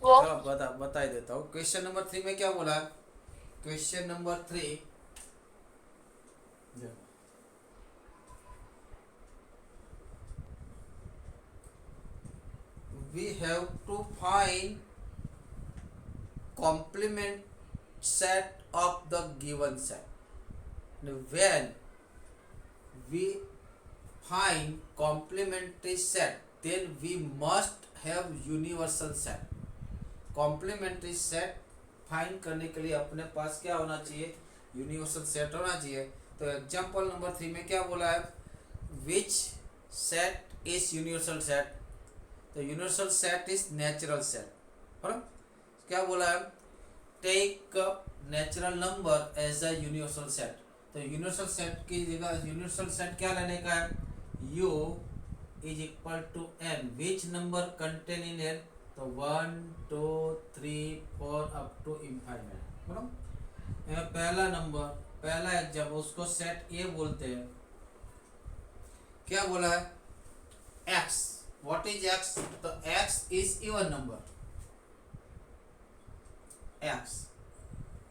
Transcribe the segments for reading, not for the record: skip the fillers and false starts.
वो चलो बता ही देता हूँ। क्वेश्चन नंबर 3 में क्या बोला? Question number 3, we have to find complement set of the given set. When we find complementary set, then we must have universal set. Complementary set find करने के लिए अपने पास क्या होना चाहिए? यूनिवर्सल सेट होना चाहिए। तो एग्जांपल नंबर 3 में क्या बोला है? Which set is universal set? तो universal set is natural set. और क्या बोला है? Take natural number as a universal set. तो यूनिवर्सल सेट की जगह यूनिवर्सल सेट क्या लेने का है? u is equal to n, which number contain in n? तो 1 2 3 4 अप टू इनफाइनाइट। बराबर। पहला नंबर, पहला एग्जाम्पल, उसको सेट ए बोलते हैं। क्या बोला है? x। What is x? तो x is even number. x,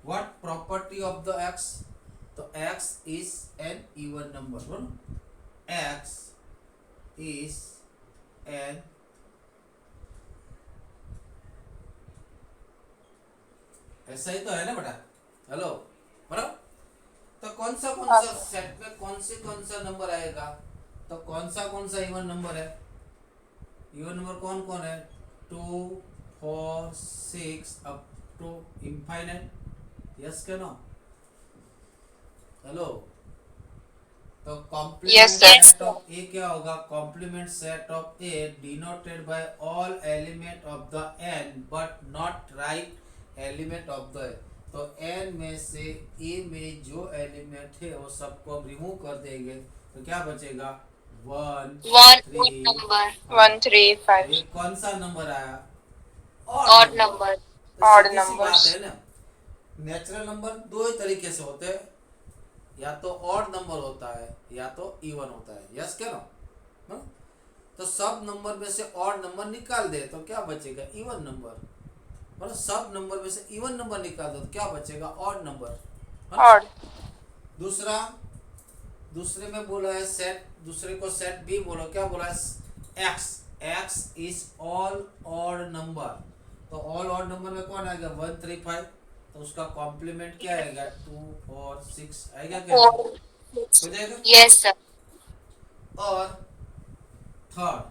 what property of the x? तो x is an even number। x is an, ऐसा ही तो है ना बेटा? हेलो, बराबर। तो कौन हाँ सा सर। सेट में कौन सा नंबर आएगा? तो कौन सा इवन नंबर है? इवन नंबर कौन कौन है? 2 4 6 अप टू इनफाइनाइट। यस के नो? हेलो। तो yes complement sir. Set of A क्या होगा? Complement set of A denoted by all element of the N but not right element of the. तो N में से ए में जो एलिमेंट है वो सबको हम रिमूव कर देंगे। तो क्या बचेगा? 1 वन ओड 3। नंबर हाँ, 1 3 5। तो ये कौन सा नंबर आया? Odd odd number. नंबर। तो ऑड सीधी सी बात नंबर्स। है ना, नेचुरल नंबर दो ही तरीके से होते हैं, या तो ऑड नंबर होता है या तो इवन होता है। यस क्या नो? हाँ? तो सब नंबर में से ऑड नंबर निकाल दे तो क्या बचेगा? Even number. मतलब सब नंबर में से इवन नंबर निकाल दो तो क्या बचेगा? Odd number. है ना? ऑड। दूसरा, दूसरे में बोला है सेट, दूसरे को सेट बी बोलो। क्या बोला है? X, X is all odd number. तो ऑल ऑड नंबर में कौन आएगा? 1 3 5। तो उसका कॉम्प्लीमेंट क्या आएगा? 2 4 6 आएगा क्या? 4 6। हो जाएगा। Yes sir. और थर्ड,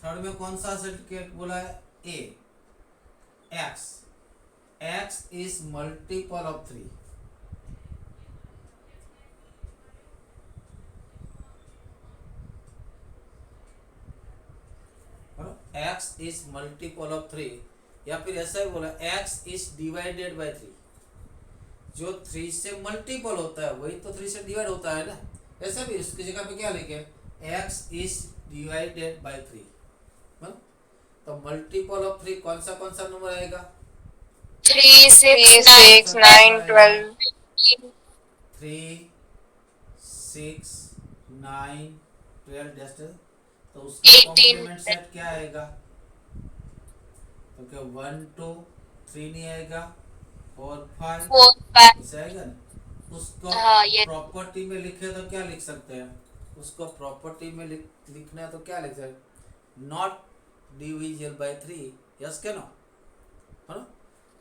थर्ड में कौन सा सर्टिफिकेट बोला है? A, X, X is multiple of 3। X is multiple of 3, या फिर ऐसा ही बोला एक्स इज डिवाइडेड बाय 3। जो 3 से मल्टीपल होता है वही तो 3 से डिवाइड होता है ना। ऐसा भी उसकी जगह पे क्या लिखे? X is divided by 3। तो मल्टीपल ऑफ 3 कौन सा नंबर आएगा? 3 6 तो 9 आंसर कौन सा 9 आएगा? 12 15। 3 6 9 12 तो उसका 18। कॉम्प्लीमेंट सेट क्या आएगा? तो क्या 1 2 3 नहीं आएगा? 4 5 4 5। इसे आएगा ना? उसको हाँ ये। प्रॉपर्टी में लिखे तो क्या लिख सकते हैं? उसको प्रॉपर्टी में लिखना है तो क्या लिख सकते हैं? Not divisible by 3। यस क्या नो? है ना?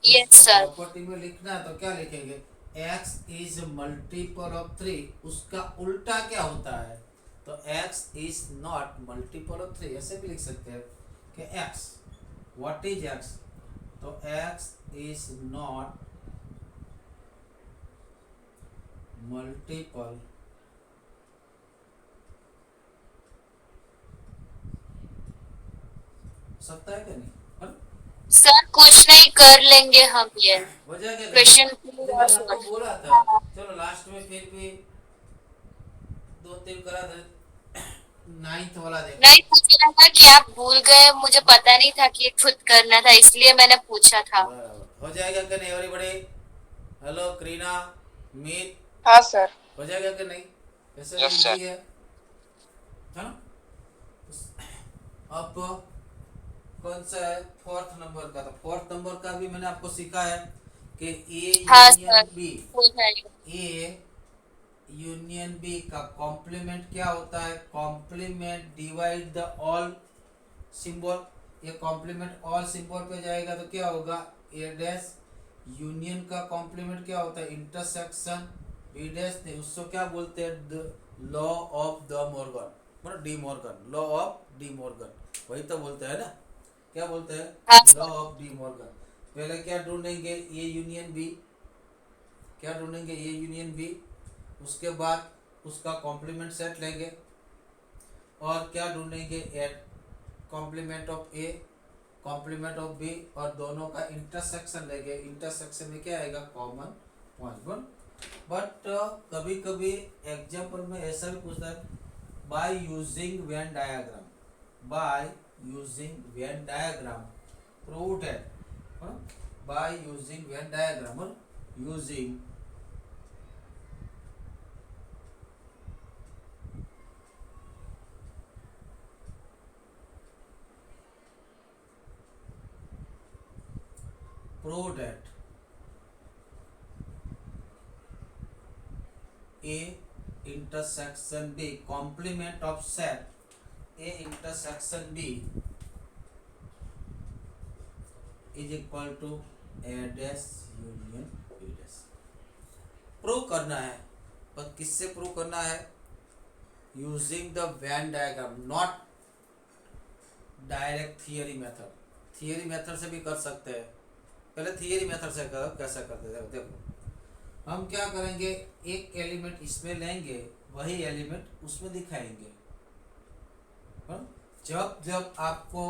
यस उसको सर। प्रॉपर्टी में लिखना है तो क्या लिखेंगे? x is multiple of 3। उसका उल्टा क्या होता है? तो x is not multiple of 3। ऐसे भी लिख सकते हैं कि x, व्हाट इज x? तो x इज नॉट मल्टीपल। सकता है क्या? नहीं है ना? सर कुछ नहीं, कर लेंगे हम ये वजह क्या करनी? क्वेश्चन अरे पूरा मैंने आपको सॉल्व। बोला था। हाँ। चलो लास्ट में फिर भी दो तीन करा दे। नाइन्थ वाला देखो। नहीं, मुझे लगा कि आप भूल गए, मुझे पता नहीं था कि ये खुद करना था, इसलिए मैंने पूछा था। बराबर हो जाएगा कि नहीं एवरीबॉडी? हेलो करीना, मीत, हाँ सर। हो जाएगा कि नहीं? ऐसे भी यस इजी सर। है ना? अब कौन सा है, फोर्थ नंबर का। तो फोर्थ नंबर का भी मैंने आपको सिखा है कि ए हाँ यूनियन सर, बी, हो जाएगा। ए यूनियन बी का कॉम्प्लीमेंट क्या होता है, complement divide the all symbol. ये कॉम्प्लीमेंट ऑल सिंबल पे जाएगा तो क्या होगा, ए डैश। यूनियन का कॉम्प्लीमेंट क्या होता है, इंटरसेक्शन। बी डैश नहीं, उसको क्या बोलते हैं, लॉ ऑफ द मॉर्गन, मतलब De Morgan, law of De Morgan, वही तो बोलते हैं ना, क्या बोलते हाँ हैं, law sir. Of De Morgan. पहले क्या ढूंढेंगे, ए यूनियन बी, क्या ढूंढेंगे, ए यूनियन बी। उसके बाद उसका कॉम्प्लीमेंट सेट लेंगे और क्या ढूंढेंगे, at complement of A, complement of B, और दोनों का इंटरसेक्शन लेंगे। इंटरसेक्शन में क्या आएगा, कॉमन पॉइंट। बट कभी कभी एग्जाम्पल में ऐसा भी पूछता है, bye using Venn diagram, bye using Venn diagram prove that, by using Venn diagram, using prove that A intersection B complement of set A intersection B is equal to A dash union B dash। Prove करना है, पर किससे prove करना है, using the Venn diagram, not direct theory method. Theory method से भी कर सकते हैं, पहले थियरी मेथड से करो, कैसा करते थे देखो। हम क्या करेंगे, एक एलिमेंट इसमें लेंगे, वही एलिमेंट उसमें दिखाएंगे। हाँ? जब जब आपको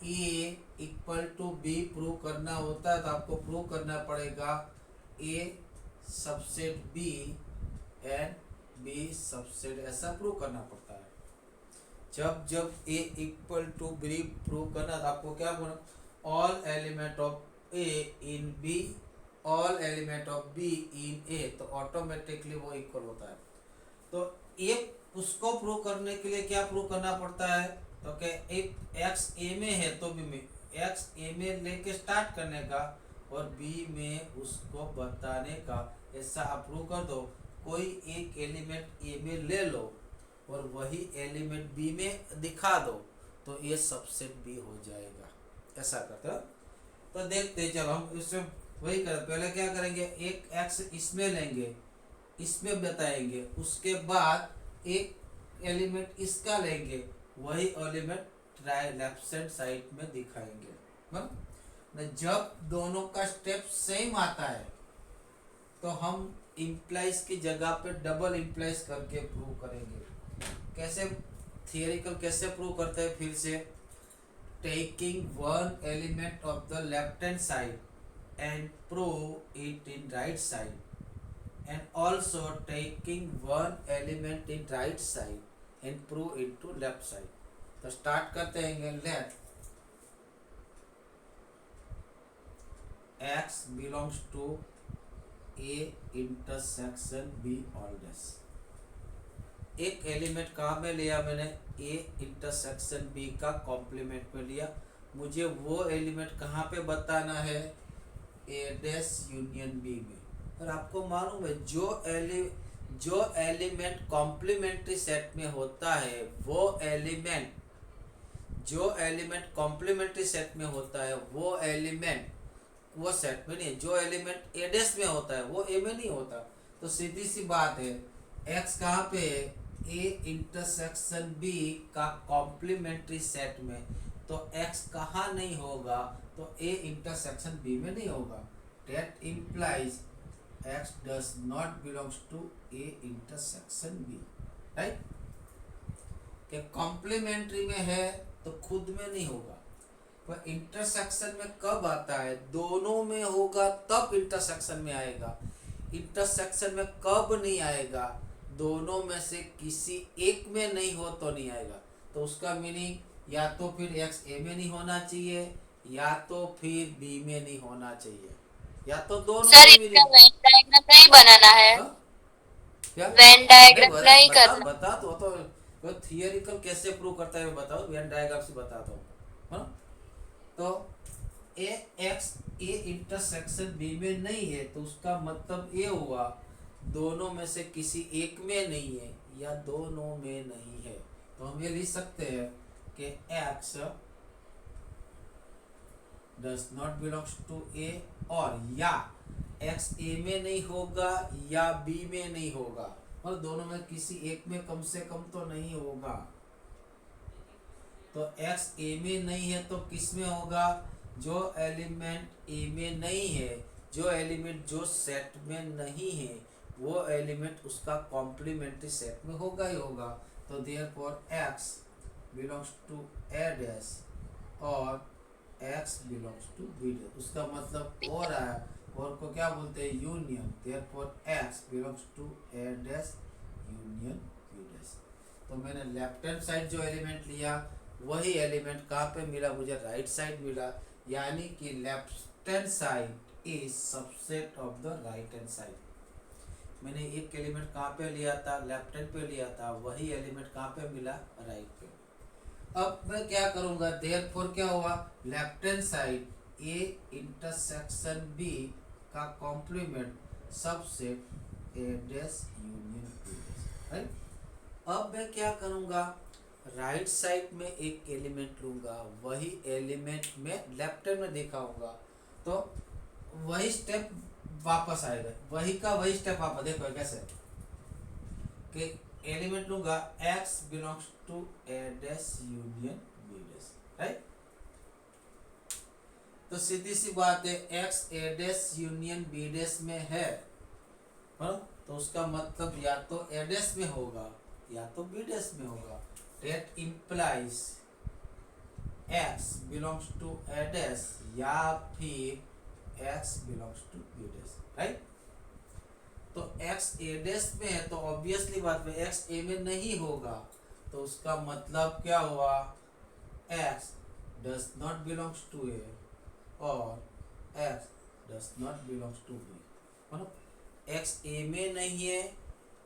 A equal to B prove करना होता है तो आपको प्रूव करना पड़ेगा A subset B and B subset, ऐसा प्रूव करना पड़ता है। जब जब A equal to B prove करना तो आपको क्या बोलना, all element of A in B, all element of B in A, तो ऑटोमेटिकली वो इक्वल होता है। तो एक उसको प्रूव करने के लिए क्या प्रूव करना पड़ता है, तो क्या एक एक्स ए में है तो बी में, एक्स ए में लेके स्टार्ट करने का और बी में उसको बताने का, ऐसा आप प्रूव कर दो। कोई एक एलिमेंट ए में ले लो और वही एलिमेंट बी में दिखा दो तो ये सबसेट बी हो जाएगा, ऐसा करते हो। तो देखते चलो हम इसमें वही कर, पहले क्या करेंगे, एक एक्स इसमें लेंगे, इसमें बताएंगे, उसके बाद एक एलिमेंट इसका लेंगे, वही एलिमेंट लेफ्ट साइड में दिखाएंगे। जब दोनों का स्टेप सेम आता है तो हम इम्प्लाइज की जगह पे डबल इम्प्लाइज करके प्रूव करेंगे। कैसे, थियरिकल कैसे प्रूव करते हैं, फिर से, taking one element of the left hand side and prove it in right side, and also taking one element in right side and prove it to left side। तो start करते हैं, let x belongs to a intersection b all dash। एक element कहाँ में लिया मैंने, a intersection b का complement में लिया, मुझे वो एलिमेंट कहाँ पे बताना है, a डैश यूनियन b में। और आपको मालूम है जो एलिमेंट कॉम्प्लीमेंट्री सेट में होता है, वो एलिमेंट, जो एलिमेंट कॉम्प्लीमेंट्री सेट में होता है वो एलिमेंट वो सेट में नहीं, जो एलिमेंट ए डैश में होता है वो ए में नहीं होता। तो सीधी सी बात है, एक्स कहाँ पे है, ए इंटरसेक्शन बी का कॉम्प्लीमेंट्री सेट में, तो एक्स कहाँ नहीं होगा, तो ए इंटरसेक्शन बी में नहीं होगा। That implies x does not belongs to a intersection b, right. कि कॉम्प्लीमेंट्री में है तो खुद में नहीं होगा, पर इंटरसेक्शन में कब आता है, दोनों में होगा तब इंटरसेक्शन में आएगा। इंटरसेक्शन में कब नहीं आएगा, दोनों में से किसी एक में नहीं हो तो नहीं आएगा। तो उसका मीनिंग या तो फिर x a में नहीं होना चाहिए या तो फिर b में नहीं होना चाहिए, या तो दोनों सर में भी इसका नहीं। वेन डायग्राम नहीं बनाना है, हाँ? क्या वेन नहीं, डायग्राम नहीं बता करना। बता तो थियरिकल कैसे प्रूव करता है बताओ, वेन डायग्राम से बताता हूँ। हाँ, तो ए एक्स ए इंटरसेक्शन बी में नहीं है, तो उसका मतलब ये हुआ दोनों में से किसी एक में नहीं है या दोनों में नहीं है। तो हम ये लिख सकते हैं कि X does not belongs to A, और या एक्स ए में नहीं होगा या बी में नहीं होगा, और दोनों में किसी एक में कम से कम तो नहीं होगा। तो एक्स ए में नहीं है तो किस में होगा? जो एलिमेंट ए में नहीं है, जो एलिमेंट जो सेट में नहीं है, वो एलिमेंट उसका कॉम्प्लीमेंट्री सेट में होगा ही होगा। तो therefore x belongs to A dash और X belongs to B dash. उसका मतलब हो रहा है, और को क्या बोलते हैं? Union. Therefore x belongs to A dash union B dash. तो मैंने लेफ्ट हैंड साइड जो एलिमेंट लिया वही एलिमेंट कहाँ पे मिला? मुझे राइट साइड मिला, यानी कि left hand side is subset of the right hand side. मैंने एक एलिमेंट कहाँ पे लिया था? लेफ्ट हैंड पे लिया था, वही एलिमेंट कहाँ पे मिला? राइट पे। अब मैं क्या करूंगा? देयरफॉर क्या हुआ? Left hand side A intersection B का complement subset A dash union B dash, right. अब मैं क्या करूंगा? राइट साइड में एक एलिमेंट लूंगा, वही एलिमेंट में लेफ्ट हैंड में दिखाऊंगा, तो वही स्टेप वापस आएगा, वही का वही स्टेप वापस। देखो कैसे कि एलिमेंट लूंगा x belongs to A dash union B dash, right. तो सीधी सी बात है, x A dash union B dash में है, तो उसका मतलब या तो ए डैश में होगा या तो बी डैश में होगा। That implies x belongs to a dash या फिर x belongs to b dash, right. तो x a dash में है तो ऑब्वियसली बात है x a में नहीं होगा, तो उसका मतलब क्या हुआ? x does not belongs to a और x does not belongs to b। मतलब x a में नहीं है,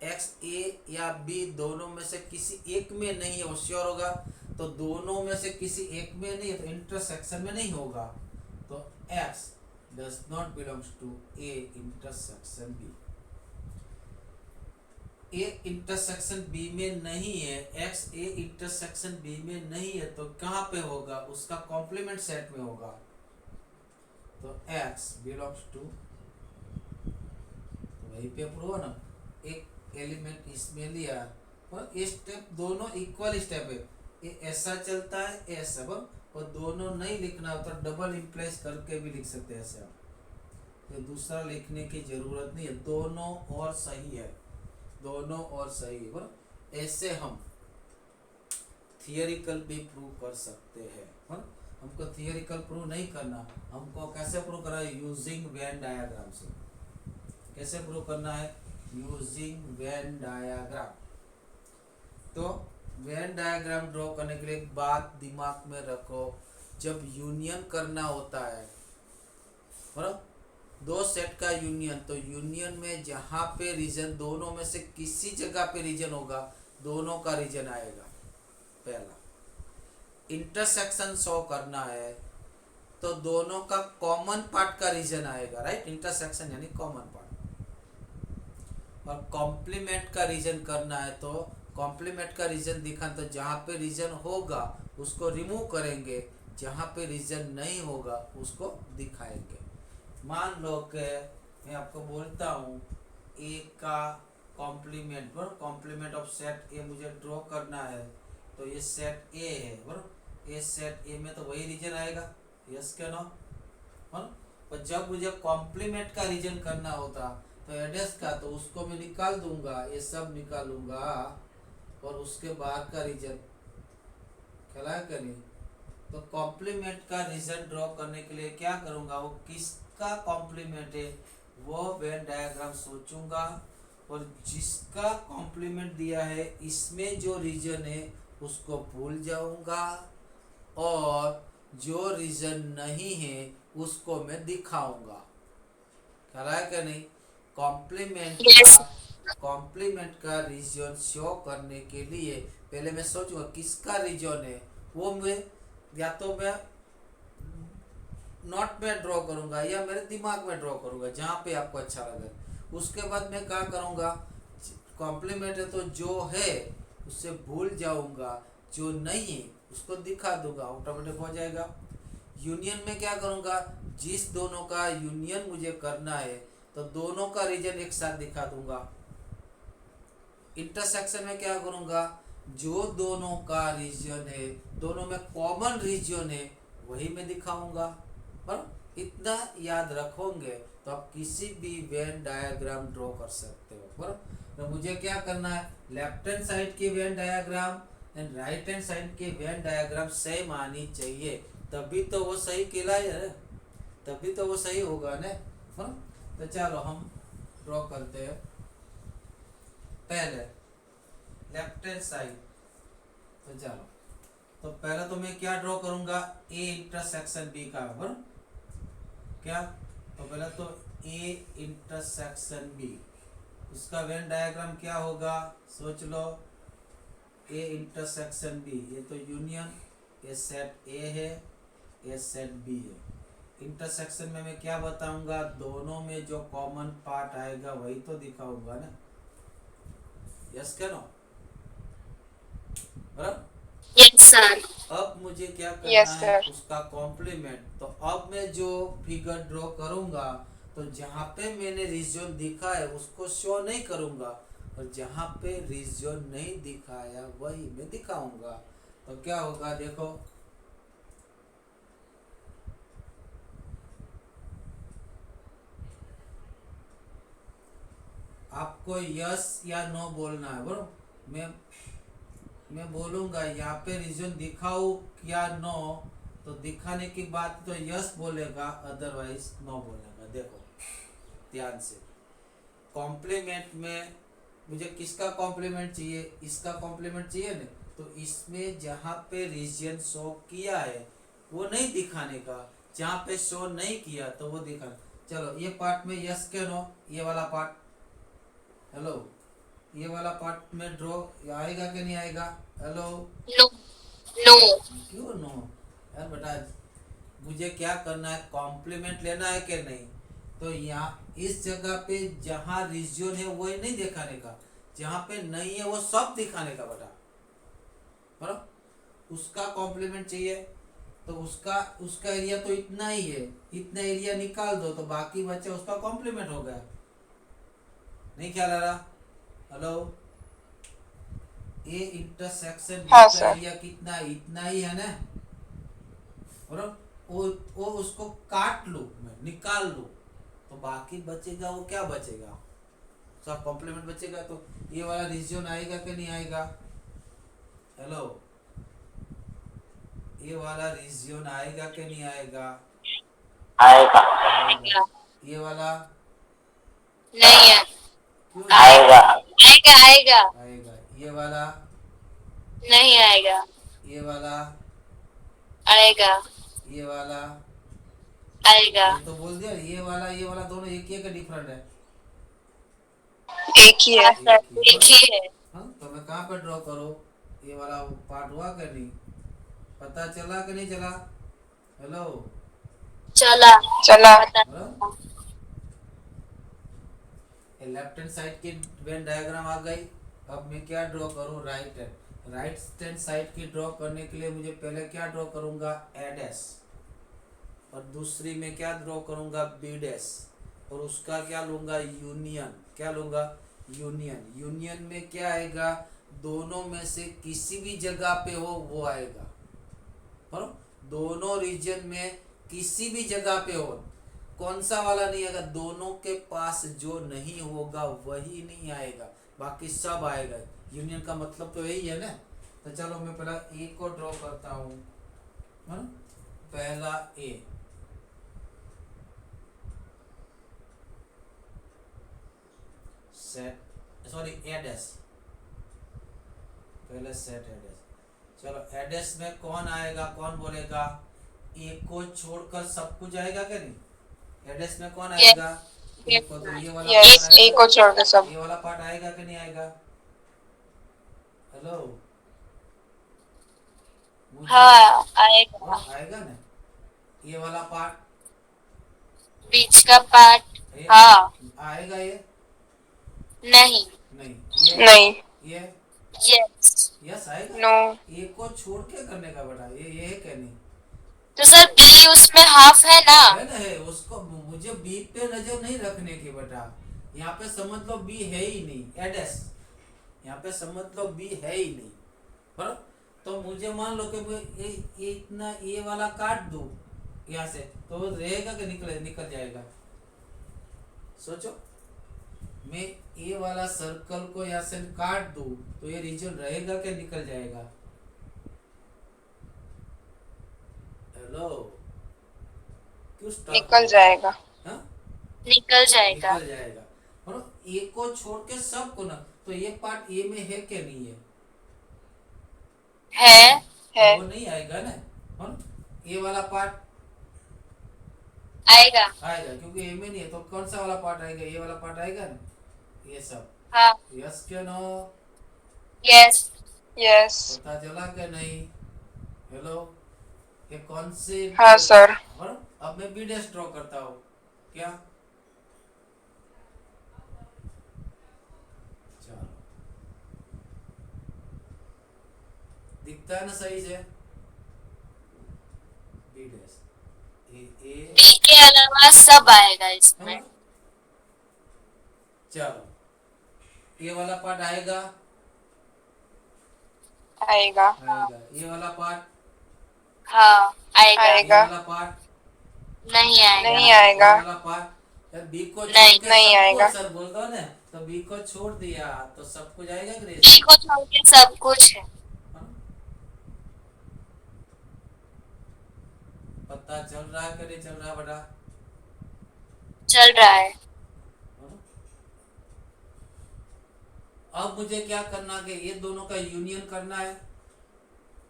एक्स ए या बी दोनों में से किसी एक में नहीं है, वो श्योर होगा। तो दोनों में से किसी एक में नहीं है तो इंटरसेक्शन में नहीं होगा, तो x does not belongs to A intersection B. A intersection B में नहीं है, एक्स ए इंटरसेक्शन बी में नहीं है, तो कहाँ पे होगा? उसका कॉम्प्लीमेंट सेट में होगा। तो एक्स बिलोंग्स टू, वही पे प्रूव ना, एक एलिमेंट इसमें लिया और ये स्टेप दोनों इक्वल स्टेप है, ये ऐसा चलता है ऐसा, और दोनों नहीं लिखना हो तो डबल इम्प्लेस करके भी लिख सकते हैं ऐसे आप, तो दूसरा लिखने की जरूरत नहीं है, दोनों और सही है, दोनों और सही है। बराबर ऐसे हम थियोरिकल भी प्रूव कर सकते हैं। हमको थियोरिकल प्रूव नहीं करना, हमको कैसे प्रूव करना है? यूजिंग वेन डायग्राम से। कैसे प्रूव करना है? Using Venn diagram. तो वेन डायग्राम ड्रॉ करने के लिए एक बात दिमाग में रखो, जब यूनियन करना होता है, बराबर दो सेट का यूनियन, तो यूनियन में जहाँ पे रीजन दोनों में से किसी जगह पे रीजन होगा, दोनों का रीजन आएगा। पहला इंटरसेक्शन शो करना है तो दोनों का कॉमन पार्ट का रीजन आएगा, राइट। इंटरसेक्शन यानी कॉमन पार्ट। और कॉम्प्लीमेंट का रीजन करना है तो कॉम्प्लीमेंट का रीजन दिखाना, तो जहाँ पे रीजन होगा उसको रिमूव करेंगे, जहाँ पे रीजन नहीं होगा उसको दिखाएंगे। मान लो कि मैं आपको बोलता हूँ ए का कॉम्प्लीमेंट, बराबर कॉम्प्लीमेंट ऑफ सेट ए मुझे ड्रॉ करना है, तो ये सेट ए है, बराबर ये सेट ए में तो वही रीजन आएगा, यस क्या नो। और जब मुझे कॉम्प्लीमेंट का रीजन करना होता तो एडेस का, तो उसको मैं निकाल दूंगा, ये सब निकालूंगा और उसके बाद का रीजन खेला करिए। तो कॉम्प्लीमेंट का रीजन ड्रॉ करने के लिए क्या करूंगा? वो किसका कॉम्प्लीमेंट है वो वेन डायग्राम सोचूंगा, और जिसका कॉम्प्लीमेंट दिया है इसमें जो रीजन है उसको भूल जाऊंगा, और जो रीजन नहीं है उसको मैं दिखाऊंगा। खेला है क्या नहीं? Yes. कॉम्प्लीमेंट का रीजन शो करने के लिए पहले मैं सोचूंगा किसका रीजन है, वो मैं या तो मैं नोट में ड्रॉ करूंगा या मेरे दिमाग में ड्रॉ करूंगा, जहाँ पे आपको अच्छा लगे। उसके बाद मैं क्या करूंगा, कॉम्प्लीमेंट है तो जो है उससे भूल जाऊंगा, जो नहीं है उसको दिखा दूंगा, ऑटोमेटिक हो जाएगा। यूनियन में क्या करूंगा, जिस दोनों का यूनियन मुझे करना है तो दोनों का रीजन एक साथ दिखा दूंगा। इंटरसेक्शन में क्या करूंगा, जो दोनों का रीजन है, दोनों में कॉमन रीजन है, वही मैं दिखाऊंगा। पर इतना याद रखोगे तो आप किसी भी वेन डायग्राम ड्रॉ कर सकते हो। पर तो मुझे क्या करना है, लेफ्ट हैंड साइड की Venn diagram and right hand side की वेन डायग्राम सेम आनी चाहिए, तभी तो वो सही कहलाए, तभी तो वो सही होगा ना। हाँ, तो चलो हम ड्रॉ करते हैं। पहले लेफ्ट हैंड साइड, तो चलो, तो पहले तो मैं क्या ड्रॉ करूंगा, ए इंटरसेक्शन बी का, बराबर क्या, तो पहले तो ए इंटरसेक्शन बी, उसका वेन डायग्राम क्या होगा, सोच लो। ए इंटरसेक्शन बी, ये तो यूनियन, ये सेट ए है, ये सेट बी है। इंटरसेक्शन में मैं क्या बताऊंगा, दोनों में जो कॉमन पार्ट आएगा वही तो दिखाऊंगा ना। यस क्या नो, बराबर। Yes sir. अब मुझे क्या करना यस है, सर। उसका कॉम्प्लीमेंट। तो अब मैं जो फिगर ड्रॉ करूंगा, तो जहाँ पे मैंने रीजन दिखा है उसको शो नहीं करूंगा, और जहाँ पे रीजन नहीं दिखाया वही मैं दिखाऊंगा। तो क्या होगा देखो, आपको यस या नो बोलना है, बरोबर। मैं बोलूंगा यहाँ पे रीजन दिखाओ क्या नो, तो दिखाने की बात तो यस बोलेगा, अदरवाइज नो बोलेगा। देखो ध्यान से, कॉम्प्लीमेंट में मुझे किसका कॉम्प्लीमेंट चाहिए, इसका कॉम्प्लीमेंट चाहिए ना, तो इसमें जहाँ पे रीजन शो किया है वो नहीं दिखाने का, जहाँ पे शो नहीं किया तो वो दिखाना। चलो ये पार्ट में यस के नो, ये वाला पार्ट, हेलो, ये वाला पार्ट में ड्रॉ आएगा कि नहीं आएगा, हेलो। नो। नो। क्यों नो, यार बेटा, मुझे क्या करना है, कॉम्प्लीमेंट लेना है कि नहीं। तो यहाँ इस जगह पे जहाँ रीजन है वो नहीं दिखाने का, जहाँ पे नहीं है वो सब दिखाने का बेटा, बराबर। उसका कॉम्प्लीमेंट चाहिए तो उसका उसका एरिया तो इतना ही है, इतना एरिया निकाल दो तो बाकी बच्चे उसका कॉम्प्लीमेंट हो गया। नहीं ख्याल आ रहा, हेलो। ए इंटरसेक्शन हाँ का सर। एरिया कितना, इतना ही है ना, बराबर। वो उसको काट लूँ मैं, निकाल लूँ, तो बाकी बचेगा वो क्या बचेगा, सब कॉम्प्लीमेंट बचेगा। तो ये वाला रीजन आएगा कि नहीं आएगा, हेलो। ये वाला रीजन आएगा कि नहीं आएगा, आएगा। आएगा। आएगा। ये वाला नहीं है। क्यों नहीं आएगा। आएगा आएगा। आएगा, ये वाला, नहीं आएगा। ये वाला, आएगा। ये वाला, आएगा। ये तो बोल दिया, ये वाला दोनों एक ही है कि डिफरेंट है, एक ही हाँ है। सर, एक ही है, एक ही है। हाँ। तो मैं कहाँ पे ड्रॉ करूँ, ये वाला पार्ट हुआ कि नहीं, पता चला कि नहीं चला, हेलो, चला। चला। पता। बराबर। लेफ्ट हैंड साइड की वेन डायग्राम आ गई। अब मैं क्या ड्रॉ करूँ, राइट हैंड साइड की ड्रॉ करने के लिए मुझे पहले क्या ड्रॉ करूँगा, ए डैश, और दूसरी में क्या ड्रॉ करूँगा, बी डैश, और उसका क्या लूँगा, यूनियन, क्या लूँगा, यूनियन। यूनियन में क्या आएगा, दोनों में से किसी भी जगह पे हो वो आएगा, और दोनों रीजन में किसी भी जगह पे हो, कौन सा वाला नहीं आएगा, दोनों के पास जो नहीं होगा वही नहीं आएगा, बाकी सब आएगा। यूनियन का मतलब तो यही है ना। तो चलो मैं पहला ए को ड्रॉ करता हूँ, पहला ए, सेट, सॉरी ए डैश, पहले सेट ए डैश। चलो ए डैश में कौन आएगा, कौन बोलेगा, ए को छोड़कर सब कुछ आएगा क्या नहीं, एड्रेस में कौन यस। आएगा, ए यस को, तो सर। ये वाला यस, पार्ट एक आएगा, को छोड़ के सब। ये वाला पार्ट आएगा कि नहीं आएगा, हेलो, मुझे हाँ आएगा। आएगा ना, ये वाला पार्ट, का पार्ट, ये हाँ, आएगा ये? नहीं, नहीं। ये? नहीं। ये? यस। यस आएगा। नो। ए को छोड़ के करने का बेटा, ये है क्या? नहीं तो सर बी उसमें हाफ है ना? है ना, है उसको। मुझे बी पे नजर नहीं रखने की बेटा। यहाँ पे समझ लो बी है ही नहीं, एडेस। यहाँ पे समझ लो बी है ही नहीं, बराबर। तो मुझे मान लो कि मैं ये इतना ये वाला काट दूं यहाँ से, तो वो रहेगा कि निकल जाएगा? सोचो, मैं ये वाला सर्कल को यहाँ से काट दूं तो ये रीजन रहेगा कि निकल जाएगा? हेलो, क्यों स्टक निकल हो? जाएगा। हाँ, निकल जाएगा। निकल जाएगा। और ए को छोड़ के सब को ना, तो ये पार्ट ए में है क्या? नहीं है? है। है। तो वो नहीं आएगा ना। और ये वाला पार्ट आएगा। आएगा, क्योंकि ए में नहीं है। तो कौन सा वाला पार्ट आएगा? ये वाला पार्ट आएगा ना, ये सब। हाँ। यस क्या? नो? यस। यस। पता चला क्या? नहीं? हेलो, ये कौन से? हाँ सर। और अब मैं बी डैश ड्रॉ करता हूँ क्या? चलो, दिखता है ना सही से? बी डैश ए बी के अलावा सब आएगा इसमें। चलो, ये वाला पार्ट आएगा? आएगा। आएगा। ये वाला पार्ट? हाँ, आएगा। ये आएगा। वाला पार्ट? नहीं आएगा। नहीं ये आएगा। वाला पार्ट? यार बी को छोड़ नहीं, के नहीं सबको आएगा। सर बोल दो ना, तो बी को छोड़ दिया तो सब कुछ आएगा बी ग्रेस? को छोड़ के सब कुछ है। पता चल रहा है कि नहीं चल रहा बेटा? चल रहा है। अब मुझे क्या करना कि ये दोनों का यूनियन करना है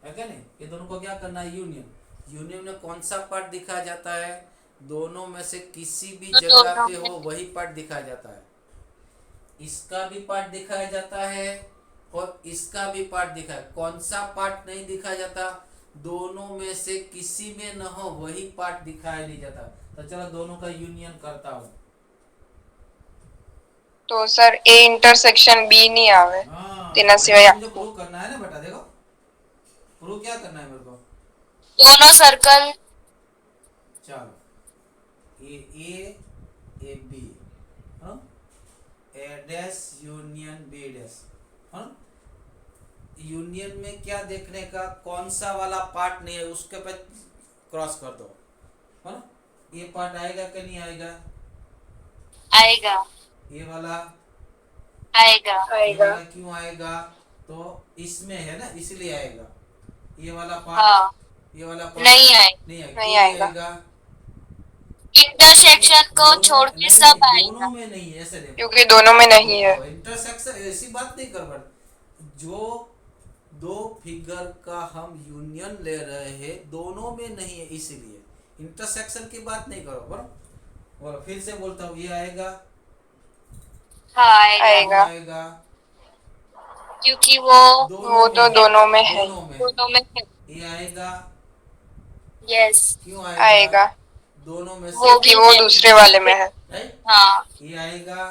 क्या? नहीं, ये दोनों को क्या करना है? यूनियन। यूनियन में कौन सा पार्ट दिखाया जाता है? दोनों में से किसी भी तो जगह दोनों पे में हो वही पार्ट दिखाया जाता है। इसका भी पार्ट दिखाया जाता है और इसका भी पार्ट दिखाया। कौन सा पार्ट नहीं दिखाया जाता? दोनों में से किसी में न हो वही पार्ट दिखाया नहीं जाता। तो चलो दोनों का यूनियन करता हूँ। तो सर ए इंटरसेक्शन बी नहीं आवे हाँ, तेना वही सिवाय तो मुझे प्रूव करना है ना बेटा। देखो, प्रूव क्या करना है मेरे को? दोनों सर्कल। चलो, ए बी, हाँ, ए डैश यूनियन बी डैश, हाँ। यूनियन में क्या देखने का? कौन सा वाला पार्ट नहीं है उसके पे क्रॉस कर दो, है ना। ये पार्ट आएगा कि नहीं आएगा? आएगा। ये वाला? आएगा। ये आएगा। वाला क्यों आएगा? तो इसमें है ना, इसलिए आएगा। ये वाला पार्ट? हाँ। ये वाला पार्ट नहीं आएगा। नहीं आएगा। नहीं क्यों आएगा। आएगा? इंटरसेक्शन को दोनों छोड़ के नहीं, सब नहीं, आएगा। दोनों में नहीं है, ऐसे देखो। क्योंकि दोनों में नहीं है। इंटरसेक्शन ऐसी बात नहीं कर बट जो दो फिगर का हम यूनियन ले रहे हैं दोनों में नहीं है, इसीलिए इंटरसेक्शन की बात नहीं करो। बराबर, और फिर से बोलता हूँ, ये आएगा? हाँ, आएगा। आएगा। आएगा क्योंकि वो वो तो दोनों में है। दोनों में है। ये आएगा? यस। क्यों आएगा? आएगा दोनों में से क्योंकि वो दूसरे वाले में है। राइट। हाँ। ये आएगा?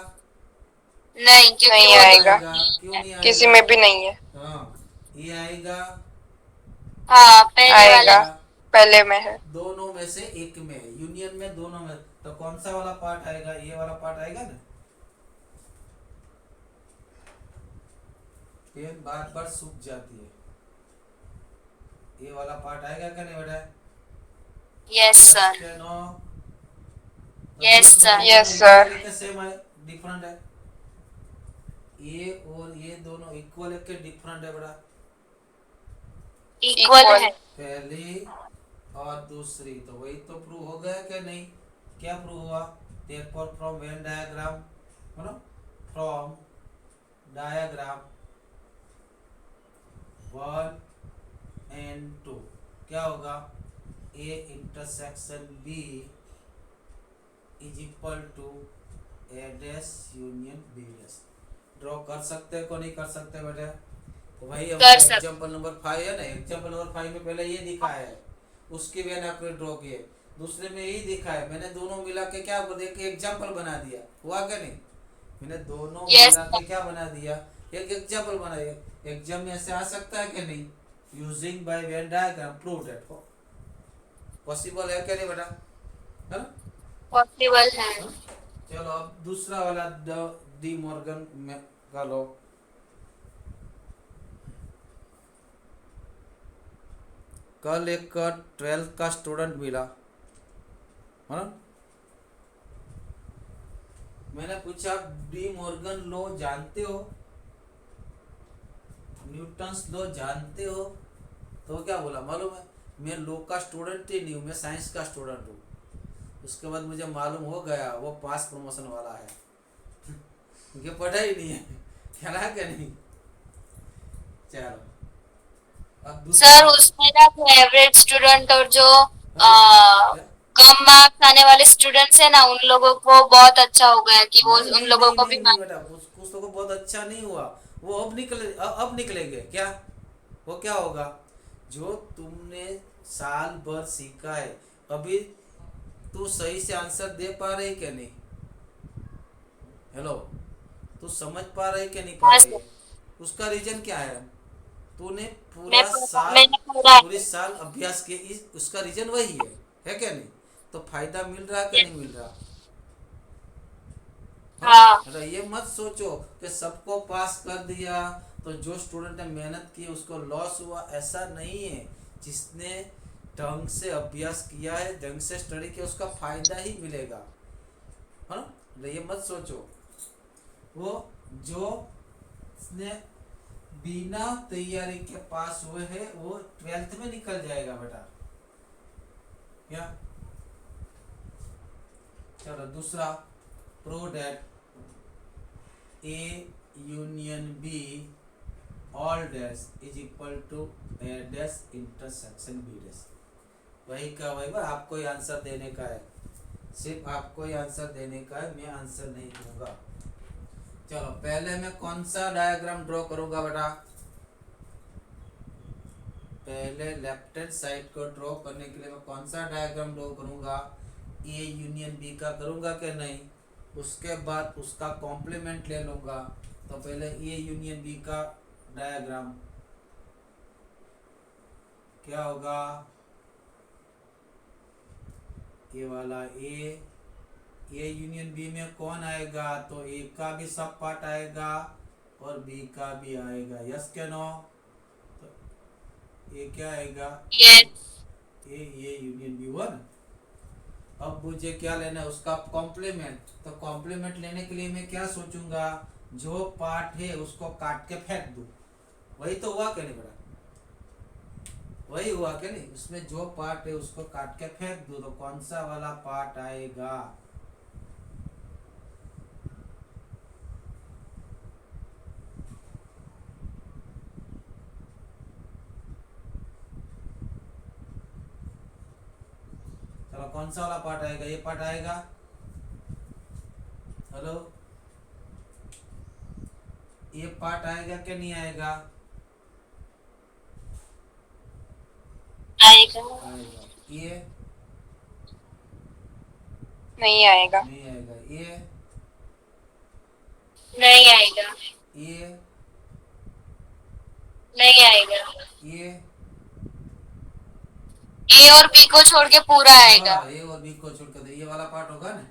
नहीं, क्योंकि नहीं वो आएगा। क्यों नहीं आएगा? किसी में भी नहीं है। हाँ, ये आएगा? हाँ, पहले आएगा। वाले। पहले में है। दोनों में से एक में है, यूनियन में दोनों में। तो कौन सा वाला पार्ट आएगा? ये वाला पार्ट आएगा ना। पेन बार बार सूख जाती है। ये वाला पार्ट आएगा क्या? नहीं बेटा? Yes sir. क्या? No? Yes, sir. Yes, sir. Same है, डिफरेंट है। ये और ये दोनों इक्वल है कि डिफरेंट है बेटा? Equal Equal. है। पहली और दूसरी, तो वही तो प्रूव हो गया कि नहीं? क्या प्रूव हुआ? देयरफॉर फ्रॉम वेन डायग्राम, है ना, फ्रॉम डायग्राम 1 and 2 क्या होगा? A intersection B is equal to A dash union B dash. Draw कर सकते हैं को नहीं कर सकते बेटा? तो भाई एग्जाम्पल नंबर 5 है ना, एग्जाम्पल नंबर 5 में पहले ये दिखा है, उसकी वजह आपने ड्रॉ किए। दूसरे में यही दिखा है, मैंने दोनों मिला के क्या बोल दिया कि एग्जाम्पल बना दिया, हुआ क्या नहीं? मैंने दोनों यस मिला के क्या बना दिया, एक एग्जाम्पल बना दिया। एग्जाम में ऐसे आ सकता है कि नहीं? Using by Venn diagram prove that possible है क्या नहीं बेटा? है ना? पॉसिबल है। हाँ? चलो अब दूसरा वाला डी मॉर्गन में का लो। कल एक 12th का स्टूडेंट मिला, है ना? मैंने पूछा डी मॉर्गन लॉ जानते हो, न्यूटन्स लॉ जानते हो? तो वो क्या बोला मालूम है? मैं लॉ का स्टूडेंट ही नहीं हूँ, मैं साइंस का स्टूडेंट हूँ। उसके बाद मुझे मालूम हो गया वो पास प्रमोशन वाला है क्योंकि पढ़ा ही नहीं है, ख्याल है क्या नहीं? चलो अब दूसरा। सर उसमें ना जो एवरेज स्टूडेंट और जो क्या? कम मार्क्स आने वाले स्टूडेंट्स है ना, उन लोगों को बहुत अच्छा हो गया कि वो नहीं उन नहीं लोगों नहीं को भी नहीं नहीं बेटा, कुछ तो को बहुत अच्छा नहीं हुआ। वो अब निकले, अब निकलेंगे क्या? वो क्या होगा? जो तुमने साल भर सीखा है, अभी तू सही से आंसर दे पा रही क्या नहीं? हेलो, तू समझ पा रही क्या नहीं पा हाँ रही सर, है? उसका रीजन क्या है? तूने मैं पूरा पढ़ा साल, मैंने पढ़ा पूरे है। साल अभ्यास किया, उसका रीजन वही है क्या नहीं? तो फायदा मिल रहा क्या Yes, नहीं मिल रहा? हाँ? हाँ अरे ये मत सोचो कि सबको पास कर दिया तो जो स्टूडेंट ने मेहनत की उसको लॉस हुआ, ऐसा नहीं है। जिसने ढंग से अभ्यास किया है, ढंग से स्टडी किया, उसका फायदा ही मिलेगा। हाँ, अरे ये मत सोचो वो जो ने बिना तैयारी के पास हुए हैं वो 12th में निकल जाएगा बेटा। क्या? चलो दूसरा, prove that A union B all dash is equal to A dash intersection B dash। वही का वही बस, आपको ही आंसर देने का है, सिर्फ आपको ही आंसर देने का है, मैं आंसर नहीं दूंगा। चलो पहले मैं कौन सा डायग्राम ड्रॉ करूंगा बेटा? पहले लेफ्ट हैंड साइड को ड्रॉ करने के लिए मैं कौन सा डायग्राम ड्रॉ करूंगा? ए यूनियन बी का करूंगा कि नहीं? उसके बाद उसका कॉम्प्लीमेंट ले लूंगा। तो पहले ए यूनियन बी का डायग्राम क्या होगा? ये वाला ए यूनियन बी में कौन आएगा? तो ए का भी सब पार्ट आएगा और बी का भी आएगा, यस के नो? तो ये क्या आएगा? Yes A union B one. अब मुझे क्या लेना है? उसका कॉम्प्लीमेंट। तो कॉम्प्लीमेंट लेने के लिए मैं क्या सोचूंगा? जो पार्ट है उसको काट के फेंक दूं। वही तो हुआ क्या नहीं बेटा? वही हुआ क्या नहीं? उसमें जो पार्ट है उसको काट के फेंक दूं, तो कौन सा वाला पार्ट आएगा? चलो कौन सा वाला पार्ट आएगा? ये पार्ट आएगा? हेलो, ये पार्ट आएगा कि नहीं आएगा? आएगा। आएगा। ये नहीं आएगा। नहीं आएगा। ये नहीं आएगा। ये नहीं आएगा। ये ए और बी को छोड़ के पूरा आएगा। हाँ, ये और बी को छोड़ कर दे, ये वाला पार्ट होगा ना?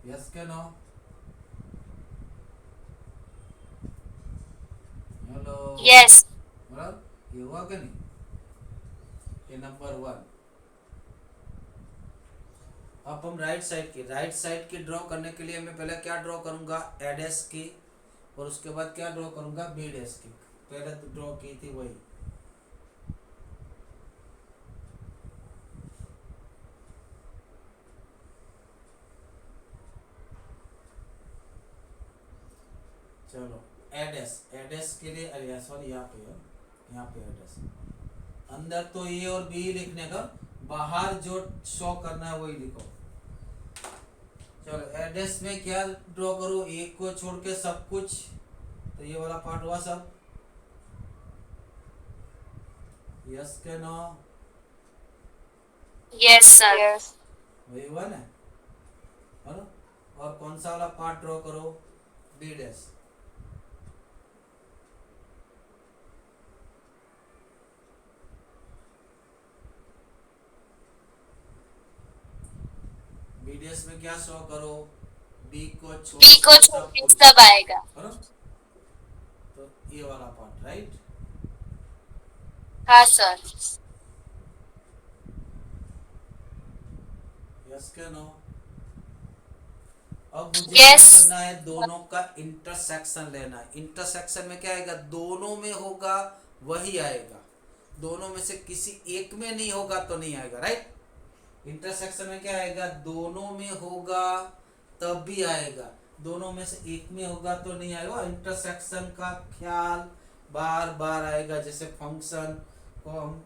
यस के नो? हेलो, यस बराबर ये हुआ कि नहीं? ये नंबर वन। अब हम राइट साइड की ड्रॉ करने के लिए मैं पहले क्या ड्रॉ करूंगा? ए डैश की, और उसके बाद क्या ड्रॉ करूंगा? बी डैश की। पहले तो ड्रॉ की थी वही। चलो एडेस के लिए, अरे सॉरी यहाँ पे एडेस। अंदर तो ए और बी लिखने का, बाहर जो शो करना है वही लिखो। चलो एडेस में क्या ड्रॉ करूँ? ए को छोड़ के सब कुछ, तो ये वाला पार्ट हुआ सब। यस के नो? Yes sir. यस। वही हुआ ना, है ना? और कौन सा वाला पार्ट ड्रॉ करो? B dash. बी डैश में क्या शो करो? बी को छोड़ बी को के छोड़ सब के कुछ, सब आएगा। है ना? तो ये वाला पार्ट, राइट? हाँ सर। यस के नो? अब मुझे क्या यस। करना है? दोनों का इंटरसेक्शन लेना है। इंटरसेक्शन में क्या आएगा? दोनों में होगा वही आएगा, दोनों में से किसी एक में नहीं होगा तो नहीं आएगा, राइट? इंटरसेक्शन में क्या आएगा? दोनों में होगा तब भी आएगा, दोनों में से एक में होगा तो नहीं आएगा। इंटरसेक्शन का ख्याल बार बार आएगा, जैसे फंक्शन को हम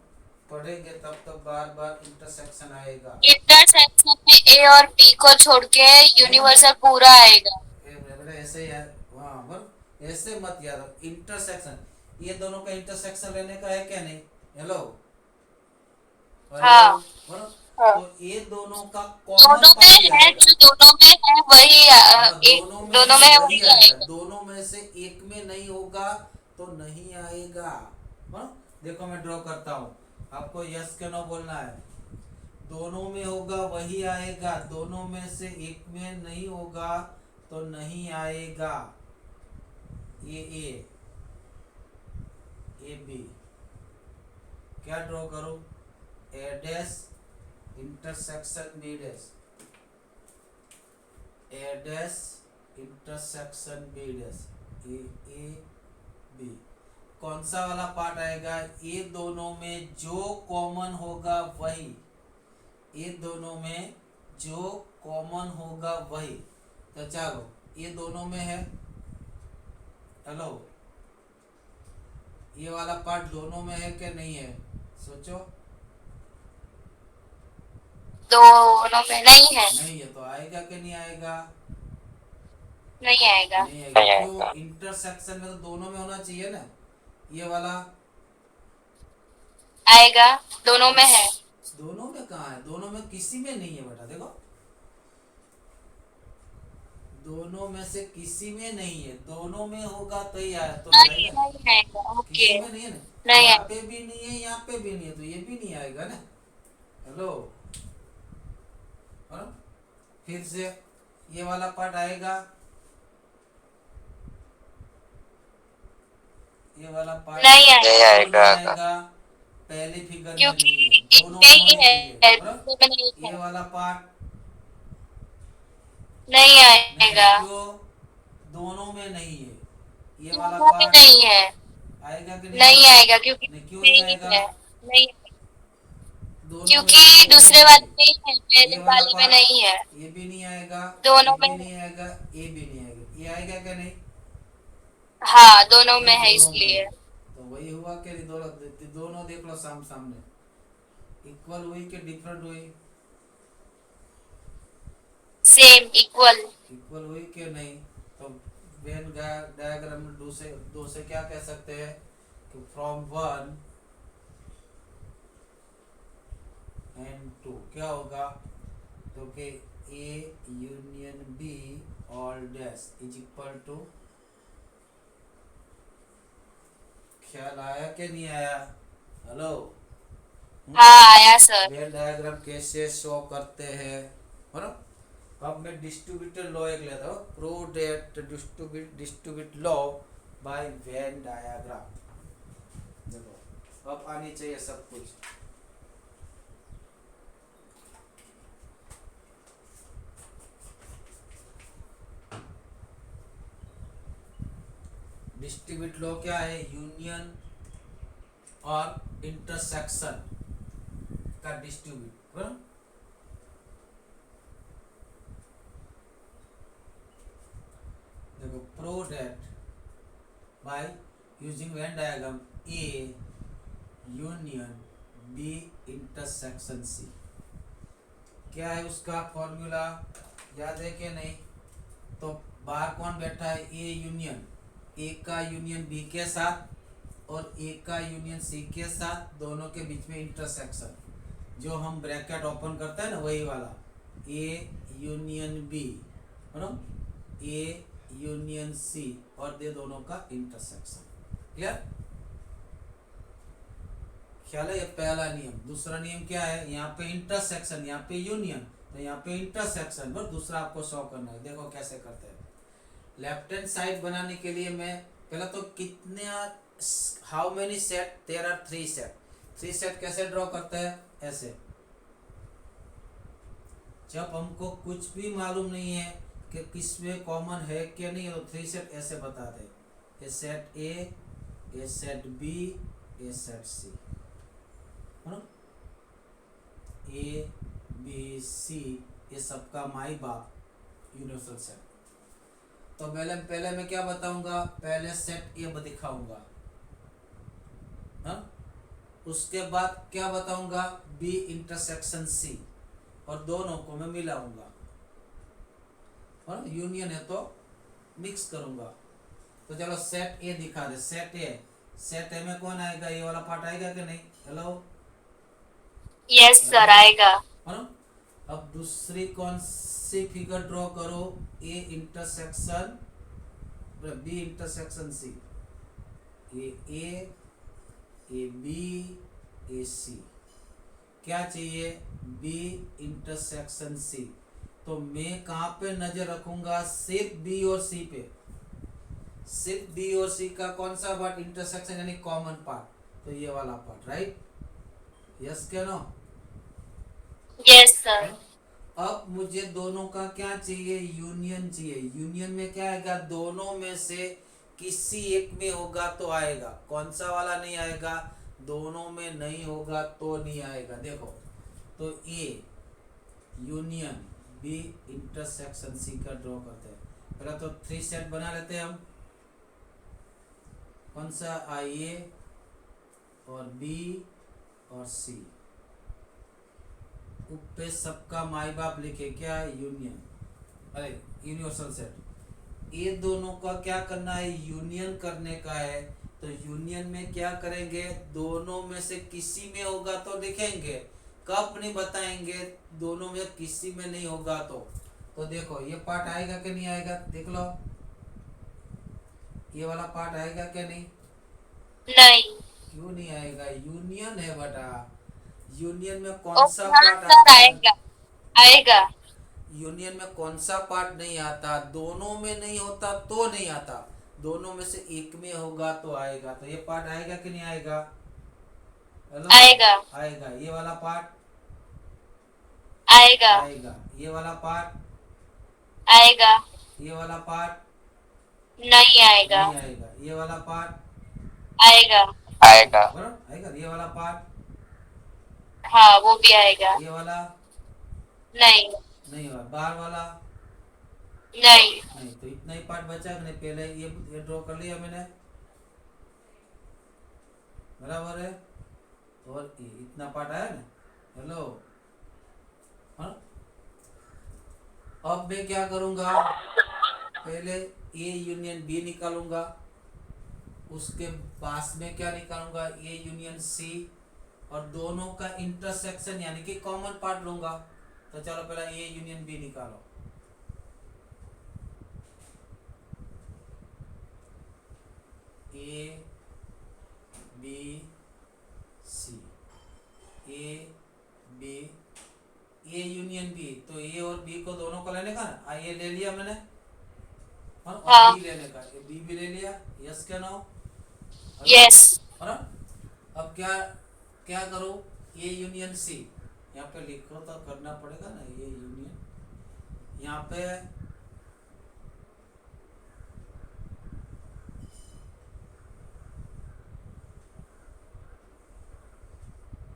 पढ़ेंगे तब तक बार बार इंटरसेक्शन आएगा। इंटरसेक्शन में ए और बी को छोड़ के यूनिवर्सल पूरा आएगा। बेटा ऐसे यार, हाँ बस ऐसे मत याद रखो। इंटरसेक्शन, ये दोनों का इंटरसेक्शन लेने का है क्या? नहीं? हेलो हेलो, हाँ। बोलो। हाँ। तो ये दोनों का कॉमन दोनों पार्ट ही में है, आएगा। जो दोनों में है वही हाँ, एक दोनों में दोनों है में वही वही आएगा, आएगा। दोनों में से एक में नहीं होगा तो नहीं आएगा। हाँ? देखो मैं ड्रॉ करता हूँ, आपको यस के नो बोलना है। दोनों में होगा वही आएगा, दोनों में से एक में नहीं होगा तो नहीं आएगा। ये ए बी, क्या ड्रॉ करो? A dash intersection B dash, A dash intersection B dash, A B. कौन सा वाला पार्ट आएगा? ये दोनों में जो कॉमन होगा वही, ये दोनों में जो कॉमन होगा वही। तो चलो ये दोनों में है, हेलो, ये वाला पार्ट दोनों में है कि नहीं है? सोचो। दोनों में नहीं है। नहीं है तो आएगा कि नहीं आएगा? नहीं आएगा। नहीं आएगा। क्यों? इंटरसेक्शन में तो दोनों में होना चाहिए ना। ये वाला आएगा, दोनों में है। दोनों में कहाँ है? दोनों में किसी में नहीं है बेटा, देखो दोनों में से किसी में नहीं है, दोनों में होगा तो ही आया तो नहीं आएगा। नहीं आएगा। ओके। किसी में नहीं है ना, नहीं यहाँ आएगा। पे भी नहीं है, यहाँ पे भी नहीं है, तो ये भी नहीं आएगा ना। हेलो, और फिर से ये वाला पार्ट आएगा, ये वाला पार्ट नहीं नहीं आएगा, आएगा। पहले फिगर में क्योंकि नहीं है, दोनों इनमें में ही होनी चाहिए। है, और दूसरे में नहीं ये है। वाला पार्ट नहीं नहीं, आएगा। क्यों? दोनों में नहीं है। ये वाला दोनों में पार्ट नहीं है। आएगा कि नहीं नहीं आएगा? आएगा क्योंकि नहीं, क्यों नहीं नहीं आएगा? है। नहीं, दोनों में क्योंकि तो दूसरे होना वाले चाहिए। में ही है, पहले ये वाला वाले में पार्ट नहीं है। ये भी नहीं आएगा, दोनों ये भी में। नहीं आएगा, ये भी नहीं आएगा। ये आएगा क्या? नहीं, हाँ, दोनों ये में है दोनों में है। इसलिए। तो वही हुआ कि नहीं? दोनों देख लो सामने, इक्वल हुई कि डिफरेंट हुई? Same, equal. इक्वल हुई कि नहीं? तो वेन डायग्राम में दो से क्या कह सकते हैं कि फ्रॉम वन एंड टू क्या होगा? तो कि A union B all dash is equal to, ख्याल आया कि नहीं आया? हेलो, हाँ आया सर। वेन डायग्राम कैसे शो करते हैं, है ना? अब मैं डिस्ट्रीब्यूटेड लॉ एक लेता हूँ, prove that distribute law by Venn diagram. देखो अब आनी चाहिए सब कुछ। डिस्ट्रीब्यूट लॉ क्या है? यूनियन और इंटरसेक्शन का डिस्ट्रीब्यूट। देखो prove that by using Venn diagram A union B intersection C. क्या है उसका फॉर्मूला? याद है कि नहीं? तो बाहर कौन बैठा है? ए यूनियन, ए का यूनियन बी के साथ और ए का यूनियन सी के साथ, दोनों के बीच में इंटरसेक्शन, जो हम ब्रैकेट ओपन करते हैं ना वही वाला, ए यूनियन बी, है ना, ए यूनियन सी, और ये दोनों का इंटरसेक्शन। क्लियर? ख्याल है? ये पहला नियम। दूसरा नियम क्या है? यहाँ पे इंटरसेक्शन, यहाँ पे यूनियन, तो यहाँ पे इंटरसेक्शन, बस दूसरा आपको शो करना है। देखो कैसे करते हैं। लेफ्ट हैंड साइड बनाने के लिए मैं पहले तो कितने, how many set, there are 3 set. 3 set कैसे ड्रॉ करते हैं? ऐसे। जब हमको कुछ भी मालूम नहीं है कि किस में कॉमन है क्या नहीं है, तो 3 सेट ऐसे बता दे। A set A set B, A set C, है ना, ए बी सी, ये सबका माई बाप यूनिवर्सल सेट। तो पहले मैं क्या बताऊंगा? पहले सेट ए दिखाऊंगा, हाँ? उसके बाद क्या बताऊंगा? बी इंटरसेक्शन सी, और दोनों को मैं मिलाऊंगा, और यूनियन है तो मिक्स करूंगा। तो चलो सेट ए दिखा दे। सेट ए में कौन आएगा? ये वाला पार्ट आएगा कि नहीं? हेलो, यस सर, आएगा। है ना? अब दूसरी कौन सी फिगर ड्रॉ करो? A intersection B intersection C, A B, A C. क्या चाहिए? B intersection C. तो मैं कहाँ पे नजर रखूंगा? सिर्फ बी और सी पे। सिर्फ बी और सी का कौन सा पार्ट? इंटरसेक्शन, यानी कॉमन पार्ट, तो ये वाला पार्ट, राइट? यस क्या नो? Yes sir. अब मुझे दोनों का क्या चाहिए? यूनियन चाहिए। यूनियन में क्या आएगा? दोनों में से किसी एक में होगा तो आएगा। कौन सा वाला नहीं आएगा? दोनों में नहीं होगा तो नहीं आएगा। देखो, तो A union B intersection C का ड्रॉ करते हैं। पहले तो 3 सेट बना लेते हैं हम। कौन सा? ए और बी और सी। पे सबका माई बाप लिखे क्या? यूनियन, अरे यूनिवर्सल सेट। ये दोनों का क्या करना है? यूनियन करने का है। तो यूनियन में क्या करेंगे? दोनों में से किसी में होगा तो लिखेंगे, कब नहीं बताएंगे। दोनों में किसी में नहीं होगा तो देखो ये पार्ट आएगा कि नहीं आएगा? देख लो, ये वाला पार्ट आएगा कि नहीं? नहीं। क्यों नहीं आएगा? यूनियन है बेटा। यूनियन में ओ कौन सा हाँ पार्ट सर, आता है? आएगा आएगा। यूनियन में कौन सा पार्ट नहीं आता? दोनों में नहीं होता तो नहीं आता, दोनों में से एक में होगा तो आएगा। तो ये पार्ट आएगा कि नहीं आएगा? हेलो, आएगा। आएगा। ये वाला पार्ट आएगा। आएगा। ये वाला पार्ट, आएगा। ये वाला पार्ट नहीं आएगा। नहीं आएगा। ये वाला पार्ट आएगा। आएगा। बराबर आएगा। ये वाला पार्ट, हाँ वो भी आएगा। ये वाला नहीं। नहीं होगा। बाहर वाला नहीं। नहीं। तो इतना ही पार्ट बचा कि नहीं? पहले ये ड्रॉ कर लिया मैंने, बराबर है। और ये इतना पार्ट आया ना? हेलो, हाँ? अब मैं क्या करूंगा? पहले ए यूनियन बी निकालूंगा, उसके पास में क्या निकालूंगा? ए यूनियन सी, और दोनों का इंटरसेक्शन यानी कि कॉमन पार्ट लूंगा। तो चलो पहले ए यूनियन बी निकालो। A B C, A B, A union B. तो ए और बी को दोनों को लेने का ना, ये ले लिया मैंने, और हाँ। बी लेने का, ये बी भी ले लिया। यस क्या नाउ? यस। और अब क्या क्या करो? ए यूनियन सी, यहाँ पे लिखो तो करना पड़ेगा ना। ये यूनियन यहाँ पे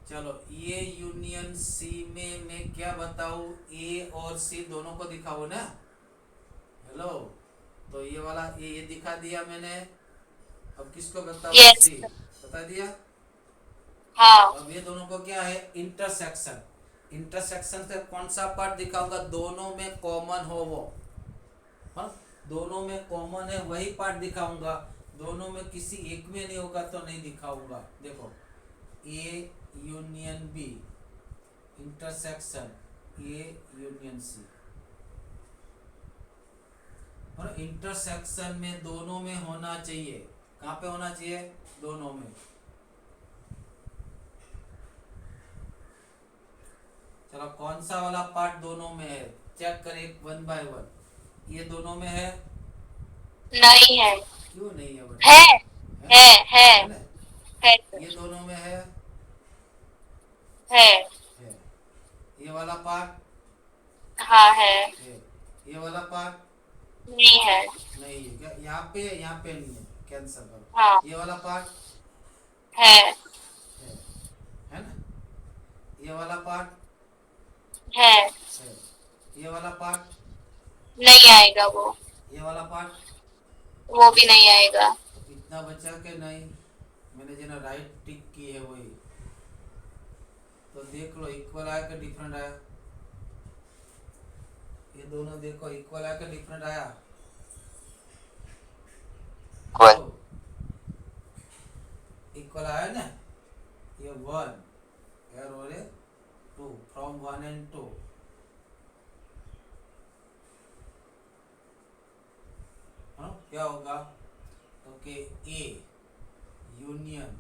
चलो, ये यूनियन सी में मैं क्या बताऊं? ए और सी दोनों को दिखाओ ना। हेलो, तो ये वाला ये दिखा दिया मैंने। अब किसको बताऊं? Yes. सी बता दिया। हाँ। अब ये दोनों को क्या है? इंटरसेक्शन। इंटरसेक्शन से कौन सा पार्ट दिखाऊंगा? दोनों में कॉमन हो वो, हाँ? दोनों में कॉमन है वही पार्ट दिखाऊंगा। दोनों में किसी एक में नहीं होगा तो नहीं दिखाऊंगा। देखो A union B intersection A union C, और इंटरसेक्शन में दोनों में होना चाहिए। कहाँ पे होना चाहिए? दोनों में। चलो कौन सा वाला पार्ट दोनों में है चेक करें वन बाय वन। ये दोनों में है? नहीं है। क्यों नहीं है बेटा? है ना? है ये दोनों में है? है। है। ये वाला पार्ट हाँ है। है। ये वाला पार्ट नहीं है। नहीं है क्या? यहाँ पे है, यहाँ पे नहीं है, कैंसिल करो। हाँ ये वाला पार्ट है। है ना? ये वाला पार्ट है। है। ये वाला पार्ट नहीं आएगा वो। ये वाला पार्ट वो भी नहीं आएगा। तो इतना बचा के नहीं, मैंने जो ना राइट टिक की है वही। तो देख लो इक्वल आया कि डिफरेंट आया? ये दोनों देखो इक्वल आया कि डिफरेंट आया? इक्वल। इक्वल आया ना? ये 1 here और ये 2 फ्रॉम 1 and 2। हाँ क्या होगा? Okay A union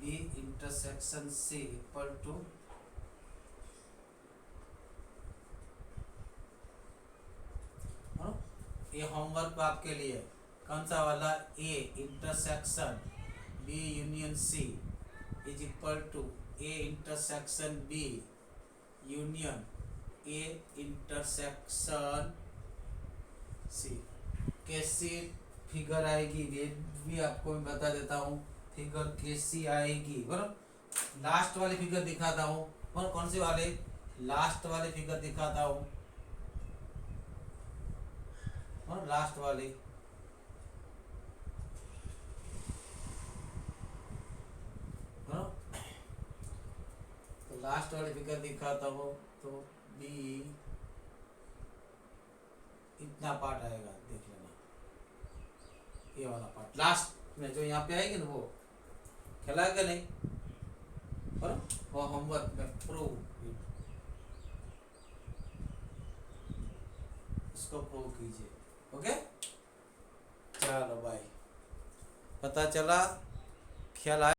B intersection C equal to ये होमवर्क आपके लिए। कौन सा वाला? A intersection B union C is equal to A intersection B union A intersection C. कैसी फिगर आएगी ये भी आपको मैं बता देता हूँ। फिगर कैसी आएगी बराबर। लास्ट वाली फिगर दिखाता हूँ। और कौन सी वाले? लास्ट वाली फिगर दिखाता हूँ। और लास्ट वाली तो लास्ट वाली फिगर दिखाता हूँ। तो बी इतना पार्ट आएगा, देख लेना। ये वाला पार्ट लास्ट में जो यहाँ पे आएगी ना वो खेलाएगा नहीं, और वो होमवर्क में प्रूव इसको प्रूव कीजिए। ओके चलो बाय। पता चला ख्याल आया?